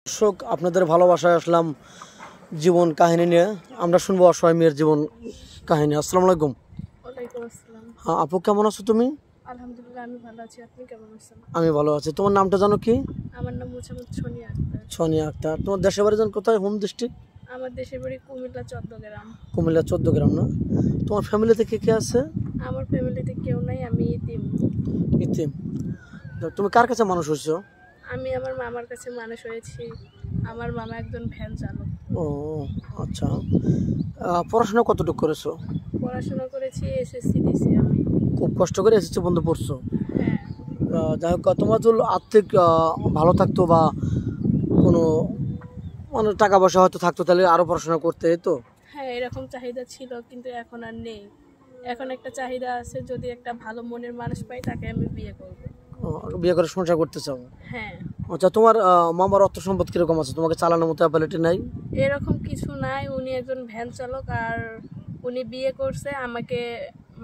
দর্শক আপনাদের ভালোবাসায় আসলাম জীবন কাহিনী নিয়ে। আমরা শুনবো অসহায় মেয়ের জীবন কাহিনী। আসসালামু আলাইকুম। ওয়ালাইকুম আসসালাম। হ্যাঁ আপু, কেমন আছো তুমি? আলহামদুলিল্লাহ, আমি ভালো আছি। আপনি কেমন আছেন? আমি ভালো আছি। তোমার নামটা জানো কি? আমার নাম মোহাম্মদ সোনিয়া আক্তার। সোনিয়া আক্তার। তোমার দেশের বাড়ি কোথায়? Home district? আমার দেশের বাড়ি কুমিল্লা 14 গ্রাম। কুমিল্লা 14 গ্রাম না? তোমার ফ্যামিলিতে কে কে আছে? আমার ফ্যামিলিতে কেউ নাই, আমি ইতিম। ইতিম। তো তুমি কার কাছে মানুষ হয়েছো? আমি আমার মামার কাছে মানুষ হয়েছি। আমার মামা একজন ভ্যান চালক। ও আচ্ছা। পড়াশোনা কতটুকু করেছো? পড়াশোনা করেছি, এসএসসি দিছি আমি। খুব কষ্ট করে এসেছি বন্ধু পড়ছো। হ্যাঁ। যাই হোক, তোমার যদি আর্থিক ভালো থাকতো বা কোনো মানে টাকা পয়সা হয়তো থাকতো, তাহলে আরো পড়াশোনা করতে তো। হ্যাঁ, এরকম চাহিদা ছিল, কিন্তু এখন আর নেই। এখন একটা চাহিদা আছে, যদি একটা ভালো মনের মানুষ পাই তাকে আমি বিয়ে করব। বিয়ে করে সংসার করতে চাও? হ্যাঁ। আচ্ছা, তোমার মামার অর্থ সম্পদ কিরকম আছে? তোমাকে চালানোর মতো অ্যাবিলিটি নাই? এরকম কিছু নাই। উনি একজন ভ্যান চালক, আর উনি বিয়ে করছে আমাকে,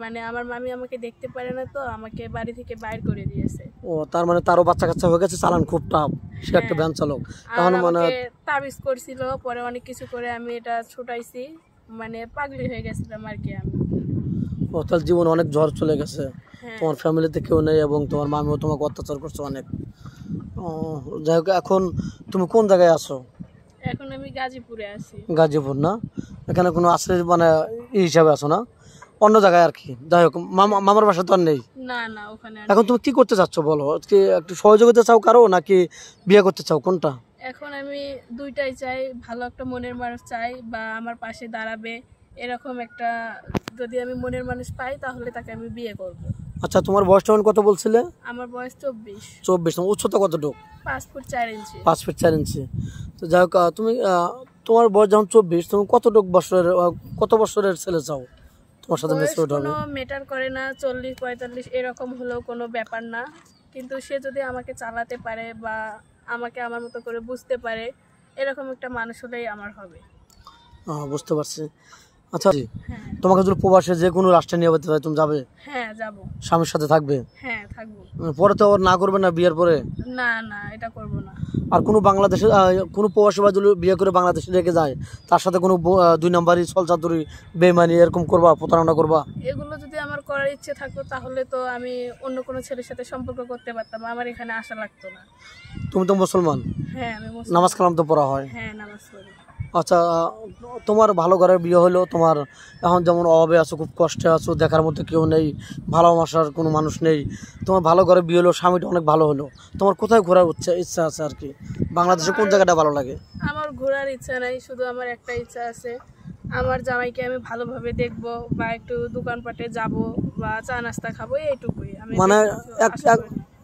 মানে আমার মামি আমাকে দেখতে পারে না, তো আমাকে বাড়ি থেকে বাইর করে দিয়েছে। ও, তার মানে তারও বাচ্চা কাচ্চা হয়ে গেছে, চালান খুব টাফ, সে একটা ভ্যান চালক। তখন মানে তাবিজ করছিল, পরে অনেক কিছু করে আমি এটা ছুটাইছি, মানে পাগলি হয়ে গেছিলাম আর কি আমি। ও, তার জীবন অনেক ঝড় চলে গেছে। হ্যাঁ। তোমার ফ্যামিলিতে কেউ নেই এবং তোমার মামিও তোমাকে অত্যাচার করছে অনেক। ও, যাই হোক, এখন তুমি কোন জায়গায় আছো? এখন আমি গাজীপুরে আছি। গাজীপুর না? এখানে কোনো আশ্রয় মানে হিসাবে আছো না? অন্য জায়গায় আর কি। যাই হোক, মামার বাসা তো আর নেই। না না, ওখানে এখন তুমি কি করতে চাচ্ছ বলো? কি একটু সহযোগিতা চাও কারো, নাকি বিয়ে করতে চাও, কোনটা? এখন আমি দুইটাই চাই। ভালো একটা মনের মানুষ চাই, বা আমার পাশে দাঁড়াবে এরকম একটা, যদি আমি মনের মানুষ পাই তাহলে তাকে আমি বিয়ে করব। আচ্ছা, তোমার বয়সটা কত বলছিলে? আমার বয়স 24। 24। তোমার উচ্চতা কতটুকু? 5 ফুট 4 ইঞ্চি। 5 ফিট 4 ইঞ্চি। তো যাই হোক, তুমি তোমার বয়স যখন 24, তুমি কত বছরের ছেলে চাও তোমার সাথে বয়স মেচুরড হবে? কোনো ম্যাটার করে না, 40 45 এরকম হলেও কোনো ব্যাপার না, কিন্তু সে যদি আমাকে চালাতে পারে বা আমাকে আমার মতো করে বুঝতে পারে, এরকম একটা মানুষ হলেই আমার হবে। বুঝতে পারছি। আচ্ছা, হ্যাঁ। তোমাকে যদি প্রবাসে যে কোনো রাষ্ট্রে নিয়ে যেতে হয়, তুমি যাবে? হ্যাঁ, যাব। স্বামীর সাথে থাকবে? হ্যাঁ, থাকবো। পরে তো আবার না করবে না বিয়ের পরে? না না, এটা করব না। আর কোনো বাংলাদেশে কোনো প্রবাসী বা যদি বিয়ে করে বাংলাদেশে রেখে যায়, তার সাথে কোনো 2 নম্বরই ছলচাতুরি বেইমানি এরকম করবা, প্রতারণা করবা? এগুলো যদি আমার করার ইচ্ছে থাকতো তাহলে তো আমি অন্য কোনো ছেলের সাথে সম্পর্ক করতে পারতাম, আমার এখানে আসা লাগতো না। তুমি তো মুসলমান? হ্যাঁ, আমি মুসলিম। নামাজ কালাম তো পড়া হয়? হ্যাঁ, নামাজ পড়ি। আচ্ছা, তোমার ভালো ঘরের বিয়ে হলো, তোমার এখন যেমন অভাবে আছো, খুব কষ্টে আছো, দেখার মতো কেউ নেই, ভালোবাসার কোনো মানুষ নেই, তোমার ভালো ঘরে বিয়ে হলো, স্বামীটা অনেক ভালো হলো, তোমার কোথায় ঘোরার ইচ্ছা আছে আর কি? বাংলাদেশে কোন জায়গাটা ভালো লাগে? আমার ঘোরার ইচ্ছা নাই, শুধু আমার একটা ইচ্ছা আছে, আমার জামাইকে আমি ভালোভাবে দেখব, বা একটু দোকানপাটে যাব, বা চা নাস্তা খাবো, এইটুকুই। আমি মানে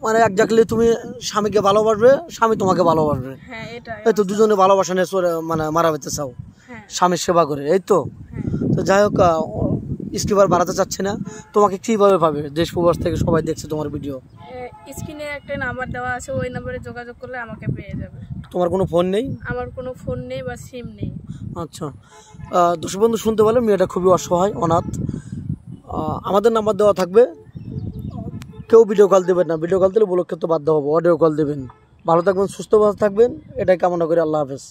মানে একজাক্টলি তুমি স্বামীকে ভালোবাসবে, স্বামী তোমাকে ভালোবাসবে। হ্যাঁ, এটাই। এই তো দুজনে ভালোবাসা নিয়ে মানে মারা যেতে চাও, হ্যাঁ। স্বামীর সেবা করে, এই তো। হ্যাঁ। তো যাই হোক, স্কিপার বাড়াতে চাচ্ছি না। তোমাকে কিভাবে পাবে? দেশ প্রবাস থেকে সবাই দেখছে তোমার ভিডিও। স্ক্রিনে একটা নাম্বার দেওয়া আছে, ওই নাম্বারে যোগাযোগ করলে আমাকে পেয়ে যাবে। তোমার কোনো ফোন নেই? আমার কোনো ফোন নেই বা সিম নেই। আচ্ছা, দর্শক বন্ধু শুনতে পারলেন, মেয়েটা খুবই অসহায়, অনাথ। আমাদের নাম্বার দেওয়া থাকবে, কেউ ভিডিও কল দেবেন না। ভিডিও কল দিলে ব্লক করতে বাধ্য হবো, অডিও কল দেবেন। ভালো থাকবেন, সুস্থ থাকবেন, এটাই কামনা করি। আল্লাহ হাফেজ।